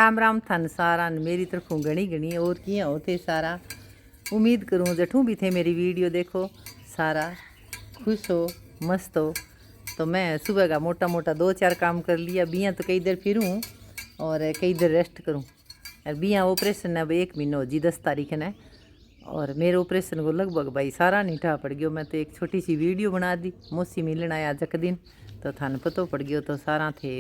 राम राम थान सारा मेरी तरफों घनी घनी और किया होते सारा। उम्मीद करूँ जठूँ भी थे मेरी वीडियो देखो सारा खुश हो मस्त हो। तो मैं सुबह का मोटा मोटा 2-4 काम कर लिया। बियाँ तो कई देर फिरूँ और कई देर रेस्ट करूँ। और बियाँ ऑपरेशन अब 1 महीना हो जी 10 तारीख ने। और मेरे ऑपरेशन को लगभग भाई सारा नीठा पड़ गयो। मैं तो एक छोटी सी वीडियो बना दी। मौसी मिलन आया जक दिन तो थाने पतो पड़ गयो। तो सारा थे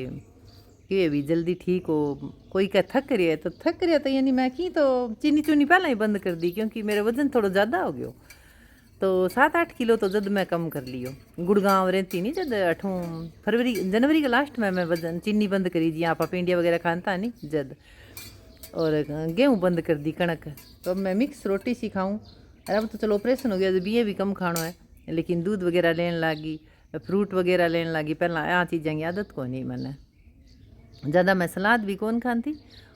कि भी जल्दी ठीक हो। कोई का थक रहा है तो थक रहा तो यानी मैं की तो चीनी चूनी पहले ही बंद कर दी क्योंकि मेरा वजन थोड़ा ज़्यादा हो गयो। तो 7-8 किलो तो जद मैं कम कर लियो। गुड़गांव रहती नहीं जद 8 जनवरी के लास्ट में मैं वजन चीनी बंद करी जी। आप पिंडिया वगैरह खानता नहीं जद। और गेहूँ बंद कर दी कणक। तो अब मैं मिक्स रोटी सी खाऊँ। और अब तो चलो ऑपरेशन हो गया तो बिये भी कम खाना है। लेकिन दूध वगैरह लेने लगी फ्रूट वगैरह लेने लगी। पहला आ चीज़ों की आदत को नहीं मैंने। ज़्यादा मैं सलाद भी कौन खाती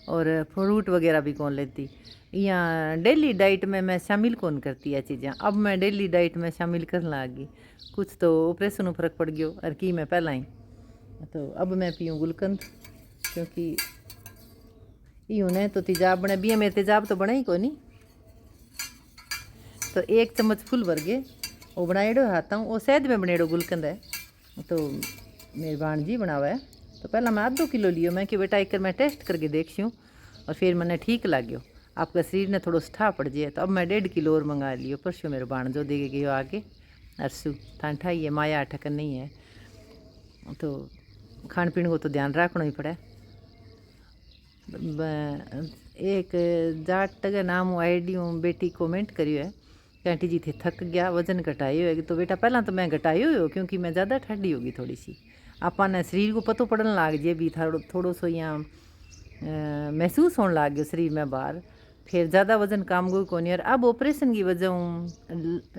और फ्रूट वगैरह भी कौन लेती। यहाँ डेली डाइट में मैं शामिल कौन करती है चीज़ें। अब मैं डेली डाइट में शामिल करने लगी। कुछ तो ऑपरेशन में फ़र्क पड़ गयो और की मैं पहला ही। तो अब मैं पीऊँ गुलकंद क्योंकि यूँ ने तो तेजाब बने भी मेरे तेजाब तो बना ही को नहीं। तो 1 चम्मच फुल भर गए वो बनाएड़ो हाथा हूँ। वो शहद में बनेड़ो गुलकंद है तो मेरी भाणजी बनावा है। तो पहला मैं आधो किलो लियो। मैं कि बेटा एक मैं टेस्ट करके देखी हूँ और फिर मैंने ठीक लग्यो। आपका शरीर ने थोड़ा ठा पड़ जाए तो अब मैं 1.5 किलो और मंगा लियो। परसों मेरे भाणजो दे गयो आगे अरसू थान ठाई है माया ठकन नहीं है। तो खान पीने को तो ध्यान रखना ही पड़े। एक जाट का नाम आईडी बेटी कमेंट करियो है कि आंटी जी थे थक गया वजन घटायो है। तो बेटा पहला तो मैं घटायो हो क्योंकि मैं ज़्यादा ठंडी होगी थोड़ी सी। आपने शरीर को पतो पड़न लाग जाए भी थोड़ो सो यहाँ महसूस होने लाग गयो शरीर में बाहर। फिर ज़्यादा वजन काम गो को नहीं। और अब ऑपरेशन की वजह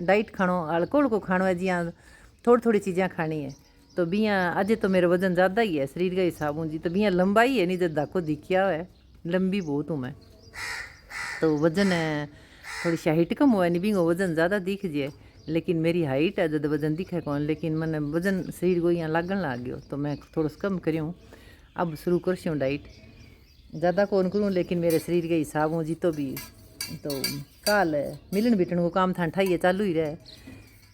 डाइट खानो अल्कोहल को खानो है जी। हाँ थोड़ी चीज़ें खानी है। तो बियाँ अजय तो मेरा वजन ज़्यादा ही है शरीर का हिसाब हूँ जी। तो बियाँ लंबाई है नहीं जब दाखो दिखिया है लंबी बहुत हूँ मैं। तो वजन है थोड़ी सी हाइट कम हुआ नहीं भी वजन ज़्यादा दिख जाए। लेकिन मेरी हाइट है जब वजन दिखे कौन। लेकिन मैंने वजन शरीर को यहाँ लागन लाग गयो तो मैं थोड़ा कम करूँ। अब शुरू कर डाइट ज़्यादा कौन करूँ लेकिन मेरे शरीर के हिसाब हूँ जी। तो भी तो काल मिलन बिटन को काम था ठाइए चालू ही रहे।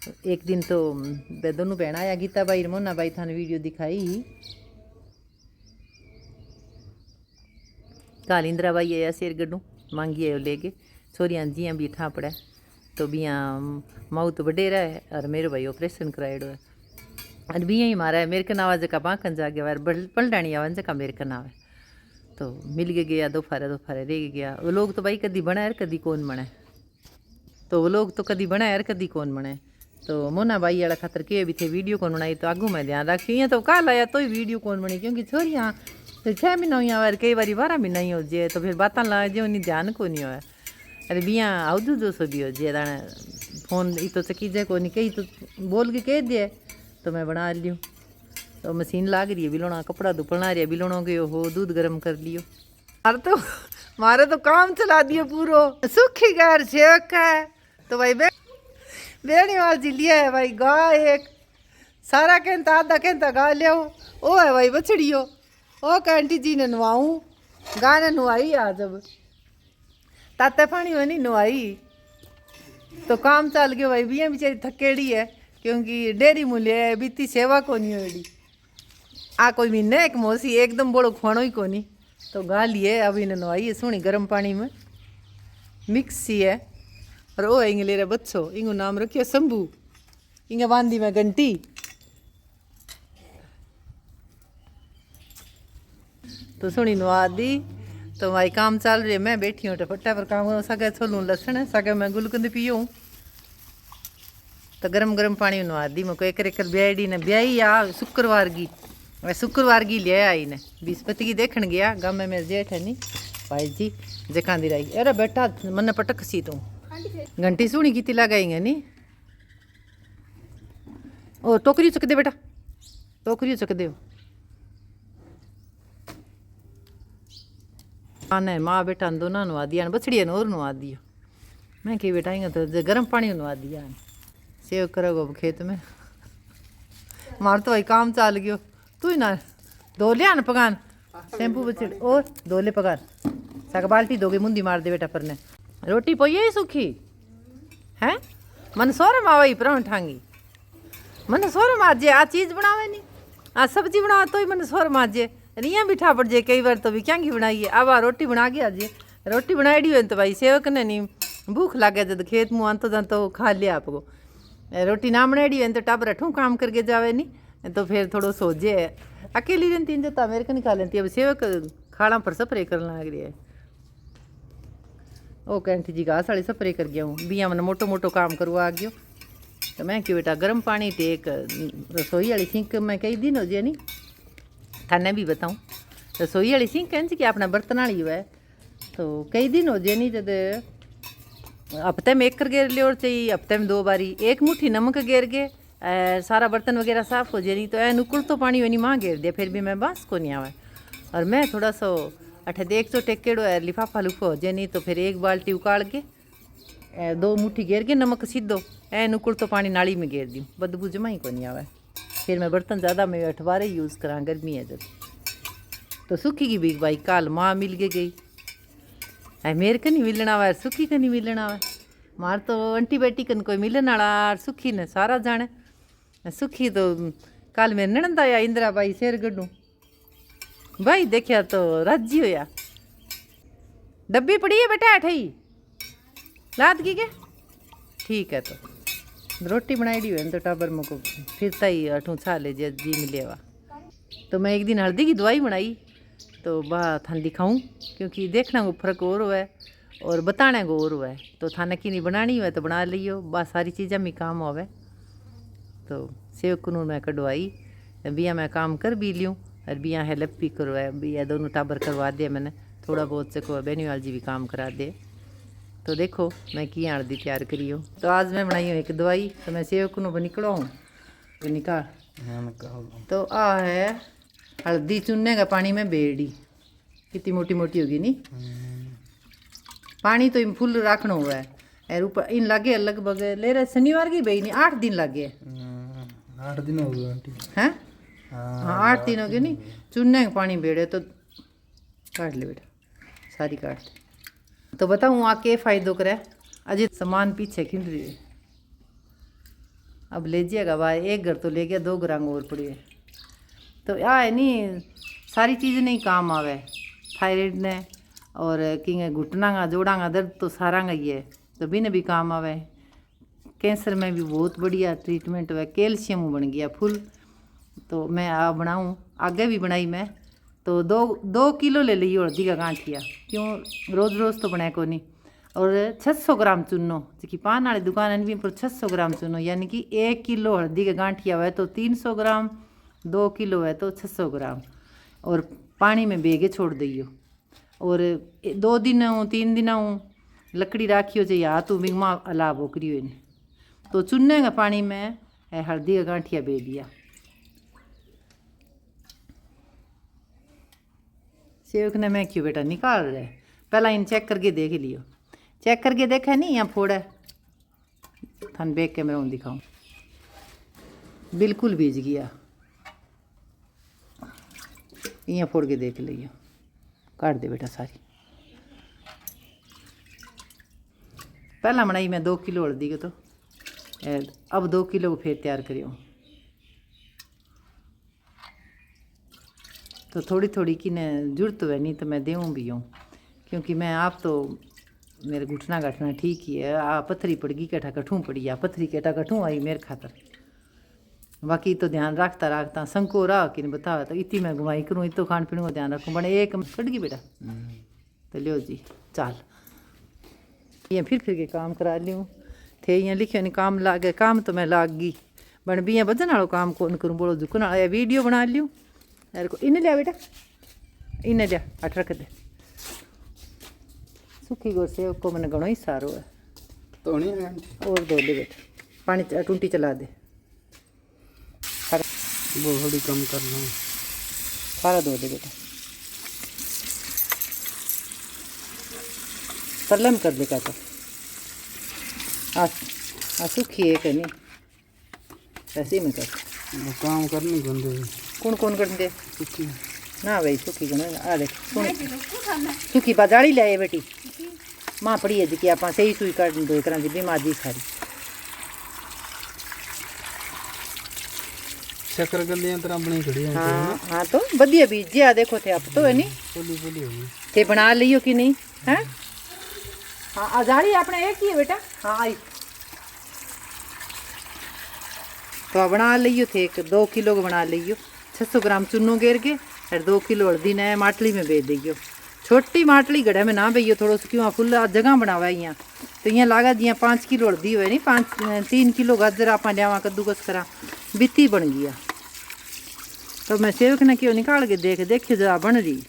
तो एक दिन तो दोनों बहन आया गीता भाई मोना भाई थाने वीडियो दिखाई ही। काल इंदिरा भाई आया शेर गड्ढू मांगी है ले गए छोरियाँ जियाँ भी ठा पड़ा। तो बियाँ माऊ तो वडेरा है और मेरे भाई ऑपरेशन कराएड़ो है। और बियाँ ही मारा है मेरे का नाव जका बांकन जा गया और पलटानी आवन जका मेरे का नाव है। तो मिल के गया दोफारे रह गया। वो लोग तो भाई कदी बना है कदी कौन बने। तो वो लोग तो कदी बना है कदी कौन बने। तो मोना भाई वाला खातर के भी थे वीडियो कौन बनाई। तो आगू मैं ध्यान रखी यहाँ तो काल आया तो ही वीडियो कौन बनी क्योंकि छोरियाँ तो 6 महीना हुई और कई बार 12 महीना ही हो जाए। तो फिर बात ला जो नहीं ध्यान को नहीं हो। अरे बियाँ आउदू जो सो भी हो जाए दाने फोन ये तो चकी जाए को नहीं कही तो बोल के कह दिए तो मैं बना लियो। तो मशीन लाग रही है बिलोना कपड़ा दुपलना रही है बिलोनों के हो दूध गर्म कर लियो। मारे तो काम चला दियो पूरो सुखी घर सेवक है। तो भाई बेड़ी वाल जी लिया है भाई गाय एक सारा कहता आधा कहता गा लिया वो है भाई बछड़ियो। ओ कैंटी जी ने नवाऊँ गाय ने नवाई आ जब ताते पानी में नहीं नवाई तो काम चल गया भाई। बियाँ बेचारी थकेड़ी है क्योंकि डेयरी मूल्य है बीती सेवा को नहीं होड़ी। आ कोई महीने एक मौसी एकदम बड़ो खुआनो ही को नहीं। तो गा लिए अब इन्हें नवाई है सोनी गर्म पानी में मिक्स सी है। और वो इंगे ले रहे बच्चों इंगो नाम रखियो शंभू इंगे बांधी में घंटी। तो सुनी नवा दी तो भाई काम चल रही है। मैं बैठी हूँ फट्टा पर काम करूँ सगे छोलूँ लसन है सगे मैं गुलकंद पीऊँ। तो गरम गरम पानी नवा दी मैं एक ब्याड़ी ने ब्याही आ शुक्रवार की ले आई ने बीसपति की देखन गया गाँव में जेठ है नी भाई जी जखा दी रही। अरे बेटा मन्ने पटक सी तू घंटी सोनी की लगाएंगे नी। ओ टोकरी चक दे बेटा टोकरी चक दे। आने माँ बेटा दोनों नवा दिया बछड़िया ने और नवा दियो। मैं कि बेटा इंगे तो गर्म पानी नवा दिया सेव करोगो खेत में। मार तो भाई काम चल गयो तू ही ना धो लिया न पगान शैम्पू बचड़ और धोले पगार सक बाल्टी दोगे मुंदी मार दे बेटा पर ने रोटी पोई ही सूखी है मन सोरम आवे परांठांगी मन सोरम आजे आ चीज बनावे नहीं आ सब्जी बनावा तो ही मन सोरम आजे रिया बिठा पड़ जे कई बार तो भी क्या की बनाइए अब आ रोटी बना के आजे रोटी बनाई हो तो भाई सेवक ने नहीं भूख लागे जब खेत मुँह आंतो जानतो खा लिया आपको रोटी ना बनाई हो तो टाबर अठू काम करके जावे नहीं तो फिर थोड़ो सोजे अकेली रहती जो तो मेरे को नहीं खा लेती अब सेवक खाड़ा पर स्प्रे करने लग रही है ओ कैंठी जी घास वाली स्प्रे कर गया हूँ बिया मैंने मोटो मोटो काम करवा गयो तो मैं क्यों बेटा गर्म पानी ते एक रसोई वाली सिंक में कई दिन हो जाए नहीं थाने भी बताऊँ रसोई वाली सिंक कहन कि अपना बर्तन वाली है तो कई दिन हो जाए नहीं जब हफ्ते में एक गेर लियो चाहिए हफ्ते में 2 बारी एक मुट्ठी नमक गेर के सारा बर्तन वगैरह साफ़ हो जाए नहीं तो नुकुल तो पानी वनी माँ घेर दे फिर भी मैं बस को नहीं आवे और मैं थोड़ा सा अठे देख तो टेकेड़ो है लिफाफा लुफा हो जाए नहीं तो फिर एक बाल्टी उकाड़ के 2 मुट्ठी घेर के नमक सीधो नुकुल तो पानी नाली में घेर दूँ बदबू जमा ही को नहीं आवे फिर मैं बर्तन ज़्यादा मैं अठवारे यूज़ करा गर्मी है जब तो सुखी की भी भाई काल माँ मिल के गई है मेरे को नहीं मिलना हुआ सुखी को नहीं मिलना हुआ मार तो एंटीबायोटिक कोई मिलने वाला सुखी ने सारा जाने सुखी तो कल मेरे नणंद आया इंदिरा भाई सिर गड्डू भाई देखा तो राजी होया डब्बी पड़ी है बेटा अठई लाद की के ठीक है तो रोटी बनाई दी हुई तो टाबर मुझको फिरता ही अठू छा ले जी मिले हुआ तो मैं एक दिन हल्दी की दवाई बनाई तो बा थान दिखाऊं क्योंकि देखना को फर्क और हुआ है और बताने को और हुआ है तो थाने की नहीं बनानी हुआ तो बना लियो बा सारी चीज़ें में काम होवे तो सेवक को मैं कढ़वाई बिया मैं काम कर भी लियूँ और बिया हेल्प भी करवाए बिया दोनों टाबर करवा दिया मैंने थोड़ा बहुत से को बेनीवाल जी भी काम करा दे तो देखो मैं किया हल्दी तैयार करी हूँ तो आज मैं बनाई हूँ एक दवाई तो मैं सेवक को निकलो हूँ तो निकाल तो आ है हल्दी चुनने का पानी में बेड़ी कितनी मोटी मोटी होगी नहीं पानी तो इन फुल रखना हुआ है ऊपर इन लगे लगभग ले रहे शनिवार की बही नहीं 8 दिन लगे 8 दिन हो गए हैं हाँ 8 दिन हो गए नहीं चुनने का पानी बेड़े तो काट ले बेटा सारी काट ले तो बताऊँ आ के फ़ायदो करे अजय सामान पीछे खिल रही है अब ले जाएगा भाई एक घर तो ले गया 2 ग्राम और पड़ी है तो है नहीं सारी चीज़ें नहीं काम आवे थायराइड ने और कि घुटना का जोड़ा का दर्द तो सारा का ही है तो भी ने भी काम आवे कैंसर में भी बहुत बढ़िया ट्रीटमेंट हुआ कैल्शियम बन गया फुल तो मैं आ बनाऊँ आगे भी बनाई मैं तो 2 किलो ले ली हल्दी का गांठिया क्यों रोज़ रोज़ तो बनाए को नहीं और 600 ग्राम चुनो जी पान वाली दुकान भी पर 600 ग्राम चुनो यानी कि 1 किलो हल्दी का गांठिया हुआ तो 300 ग्राम 2 किलो है तो 600 ग्राम और पानी में बेगे छोड़ दियो और 2 दिन 3 दिन लकड़ी राखियो चाहिए हाथ बिगमा अलाव ओकरी हुई तो चुनने का पानी में हल्दी का गांठिया बे दिया सेवक ने मैं क्यों बेटा निकाल रहे पहला इन चेक करके देख लियो चेक करके देखा नहीं यहाँ फोड़ है थान बैक कैमरा में दिखाऊँ बिल्कुल भीज गया यहाँ फोड़ के देख लियो काट दे बेटा सारी पहला बनाई मैं 2 किलो हल्दी के तो अब 2 किलो को फिर तैयार करियो तो थोड़ी थोड़ी की ने जरूरत है नहीं तो मैं देऊँ भी हूँ क्योंकि मैं आप तो मेरे घुटना घटना ठीक ही है आ पत्थरी पड़ गई कटा कठूँ पड़ी आ पत्थरी कटा कठूँ आई मेरे खातर बाकी तो ध्यान रखता रखता संको रहा कि नहीं बतावा तो इतनी मैं घुमाई करूँ इतो खान पीने को ध्यान रखूँ बने एक कट गई बेटा तो लियो जी चाल ये फिर के काम करा लियूँ थे यहाँ लिखे नहीं काम लागे काम तो मैं लाग गई बन भी यहाँ बजन वालों काम कौन करूँ बोलो झुकन वीडियो बना लियूँ यार को इन्हें लिया बेटा इन्हें लिया 8 रख दे सुखी गोर से को मैंने घणो ही सारो है तो नहीं और दो ले बेटा पानी टूंटी चला दे वो थोड़ी कम कर लो सारा दो दे बेटा सलम कर दे का तो आ सुखी है कि नहीं ऐसे ही में कर वो काम करनी कौन दे कौन कौन कर दे ना भाई सूखी को आ देख सूखी बाजाड़ी ले आए बेटी माँ पड़ी है जी कि आप सही सुई कर दो एक तरह की बीमारी सारी शक्कर गलियां तरह बनी खड़ी हैं हाँ हाँ तो बढ़िया बीज जी आ देखो थे आप तो है नहीं पोली पोली होगी थे बना लियो कि नहीं है हाँ आजाड़ी आपने एक ही है बेटा हाँ आई तो बना लियो थे एक 2 किलो को बना लियो 600 ग्राम चुन्नो घेर के और 2 किलो हल्दी ने माटली में बेच दियो छोटी माटली गढ़े में ना बेइयो थोड़ा सा क्यों फुल जगह बनावा यहाँ तो यहाँ लागा जिया 5 किलो हल्दी हुए नहीं 3 किलो गाजर आप लियावा कद्दूकस करा बित्ती बन गया तो मैं सेवक ने क्यों निकाल के देखियो जरा बन रही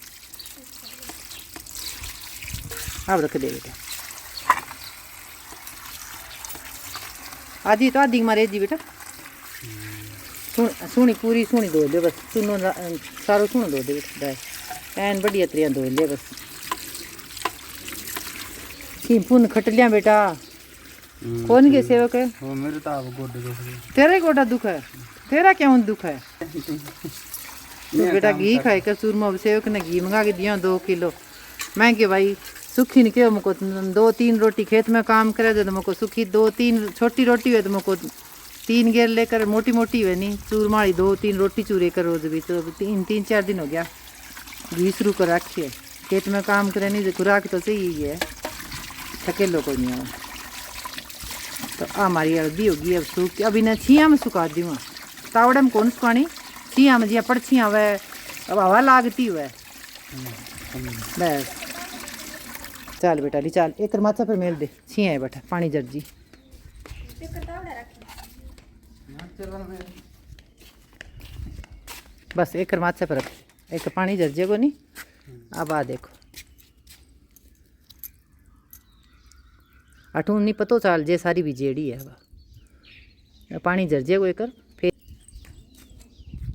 अब रख दे बेटा आधी तो आधी मारे जी बेटा सुनी पूरी सुनी धो दे बस सुनो सारो सुनो धो दे बेटा एन बढ़िया तरिया धो ले बस की पुन खट लिया बेटा कौन के सेवक है वो मेरे तो आप गोडे दुख रहे तेरे गोडा दुख है तेरा क्या दुख है तो बेटा घी खाए का चूरमा सेवक ने घी मंगा के दिया 2 किलो मैं कि भाई सुखी ने क्यों मुझको 2-3 रोटी खेत में काम करे तो मुझको सुखी 2-3 छोटी रोटी हुए तो मुझको 3 घेर लेकर मोटी मोटी हुए नहीं चूरमाड़ी 2-3 रोटी चूरे कर रोज भी तो 3-4 दिन हो गया घी शुरू कर रखी है खेत में काम करे नहीं तो खुराक तो सही ही है थकेलो को नहीं हो तो हमारी हल्दी होगी अब सूख अब इन्हें छिया में सुखा दूँ तावड़े में कौन सुखानी छिया में जिया पड़छिया हुआ अब हवा लागती हुआ बस चल बेटा ली चल एक माचा पर मेल दे छिया है बेटा पानी जर्जी बस एक माचा पर रख एक पानी जर्जे को नहीं अब आ देखो अठून नहीं पतो चाल जे सारी भी जेड़ी है अब पानी जर्जे को एक फिर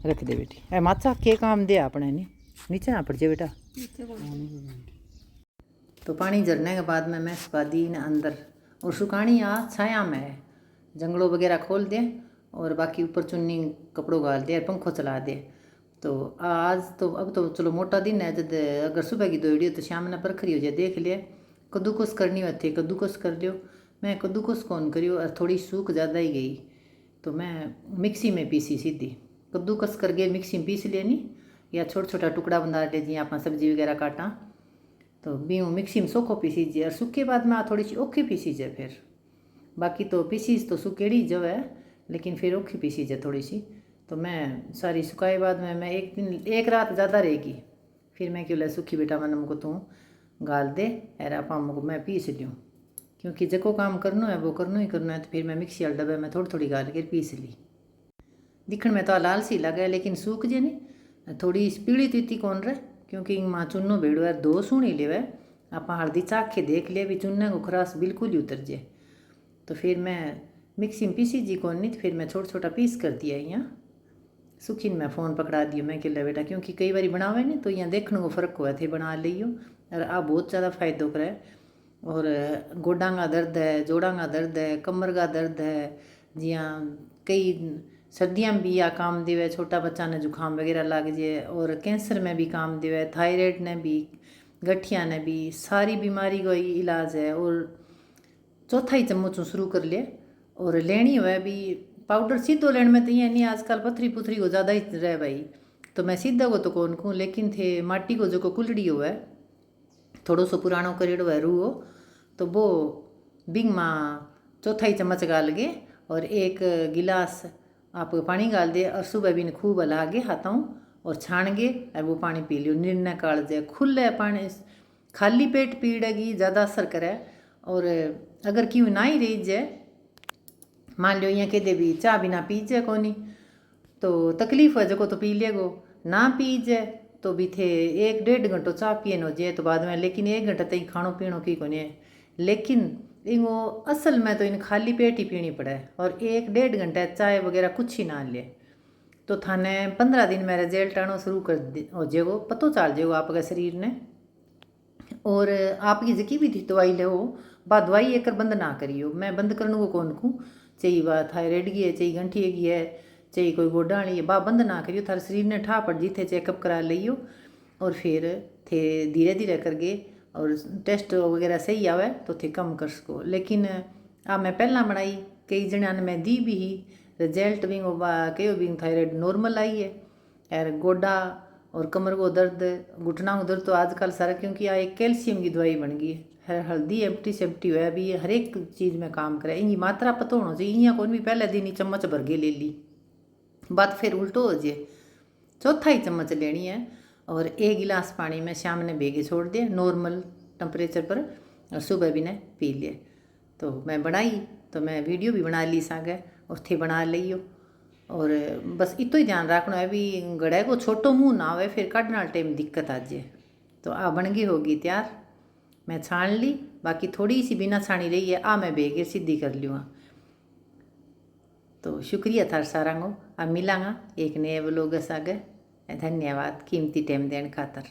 रख दे बेटी ए माचा के काम दे अपने नहीं नीचे ना पड़ जाए बेटा तो पानी जरने के बाद में मैं सुखा दी न अंदर और सुखानी आ छाया में है जंगलों वगैरह खोल दे और बाकी ऊपर चुन्नी कपड़ों गाल दे और पंखो चला दे तो आज तो अब तो चलो मोटा दिन है जब अगर सुबह की दौड़ी हो तो शाम ने परखरी हो जाए देख लिया कद्दूकस करनी होती है कद्दूकस कर लियो मैं कद्दूकस कौन करियो और थोड़ी सूख ज़्यादा ही गई तो मैं मिक्सी में पीसी सीधी कद्दूकस करके मिक्सी में पीस लेनी या छोटा छोटा टुकड़ा बना ले जी आप सब्जी वगैरह काटा तो बीहू मिक्सी में सूखो पीसी जाए और सूखे बाद में थोड़ी सी औखी पीसी जाए फिर बाकी तो पीसी तो सुखेड़ी जो है लेकिन फिर औखी पीसी जाए थोड़ी सी तो मैं सारी सुखाए बाद में मैं एक रात ज़्यादा रहेगी फिर मैं क्यों सूखी बेटा मैंने मुझको तू गाल दे और आप मुझको मैं पीस लूँ क्योंकि जो काम करना है वो करना ही करना है तो फिर मैं मिक्सी वाले डब्बे में थोड़ी थोड़ी गाल के पीस ली दिखण में तो लाल सी लगे लेकिन सूख जे नहीं थोड़ी पीली तीती कौन रहे क्योंकि माँ चुन्नो भेड़ो है 2 सूणी लेवे आप हल्दी चाक के देख लिया भी चुन्ने को खरास बिल्कुल ही उतर जाए तो फिर मैं मिक्सी में पीसी जी कौन नहीं तो फिर मैं छोटा छोटा पीस कर दिया यहाँ सुखी ने मैं फ़ोन पकड़ा दियो मैं कहला बेटा क्योंकि कई बार बनावे नहीं तो यहाँ देखने को फ़र्क हुआ थे बना लियो और आ बहुत ज़्यादा फ़ायदो करे और गोडा का दर्द है जोड़ा का दर्द है कमर का दर्द है जियाँ कई सर्दियाँ में भी या काम देवे छोटा बच्चा ने जुकाम वगैरह लग जाए और कैंसर में भी काम देवे थायराइड ने भी गठिया ने भी सारी बीमारी का ही इलाज है और चौथा ही चम्मच शुरू कर ले और लेनी हुआ भी पाउडर सीधो लेने में तो ये नहीं आजकल पथरी पुथरी को ज़्यादा ही रहे भाई तो मैं सीधा को तो कौन कहूँ लेकिन थे माटी को जो को कुलड़ी हुआ है थोड़ो सो पुरानो करेड़ो है रूहो तो वो बिंग माँ चौथा ही चम्मच गाल गे और एक गिलास आप पानी गाल दे और सुबह भी खूब हला के हाथों और छान गे और वो पानी पी लियो निर्णय काल जाए खुले पानी खाली पेट पीड़ेगी ज़्यादा असर करे और अगर क्यों ना ही रही जाए मान लो यहाँ कहते भी चाह बिना पी जाए कोनी तो तकलीफ है जो तो पी लेगो ना पी जाए तो भी थे 1-1.5 घंटो चाह पिए न हो जाए तो बाद में लेकिन 1 घंटा तक खानो पीनो की कोनी है लेकिन वो असल में तो इन खाली पेट ही पीनी पड़े और 1-1.5 घंटा चाय वगैरह कुछ ही ना ले तो थाने 15 दिन में रिजल्ट आना शुरू कर हो जाएगो पतो चल जाएगो आपके शरीर ने और आपकी जकी भी थी दवाई लो बा दवाई एक बंद ना करियो मैं बंद करने को कौन कहूँ चाहिए बा थायराइड की है चाहिए गंठी की है चाहिए कोई गोडाणी है बा बंद ना करियो थारे शरीर ने ठा पड़ जीते चेकअप करा लियो और फिर थे धीरे धीरे करके और टेस्ट वगैरह सही आवे तो थे कम कर सको। लेकिन आ मैं पहला बनाई कई जणा ने मैं दी भी ही रिजल्ट भी कहो भी थायराइड नॉर्मल आई है। और गोडा और कमर को दर्द घुटना को दर्द तो आजकल सारा क्योंकि आ एक कैल्शियम की दवाई बन गई है। हल्दी एम्प्टी सेप्टी हुआ भी हर एक चीज़ में काम करे। इनकी मात्रा पता होना चाहिए। इं कौन भी पहले दिन ही चम्मच भर के ले ली बात फिर उल्टो हो जाए। चौथा ही चम्मच लेनी है और 1 गिलास पानी में शाम ने भेगे छोड़ दिया नॉर्मल टेम्परेचर पर और सुबह भी ने पी लिया। तो मैं बनाई तो मैं वीडियो भी बना ली सागे और थे बना लियो। और बस इतो ही ध्यान रखना है भी गड़े को छोटो मुँह ना आवे फिर काटना टाइम दिक्कत आ जाए। तो आ बन गई होगी तैयार। मैं छान ली बाकी थोड़ी सी बिना छानी रही है आ मैं भेगे सीधी कर लूँगा। तो शुक्रिया थार सारा को। अब मिलांगा एक नए व्लॉग सागे। धन्यवाद कीमती टाइम देने खातर।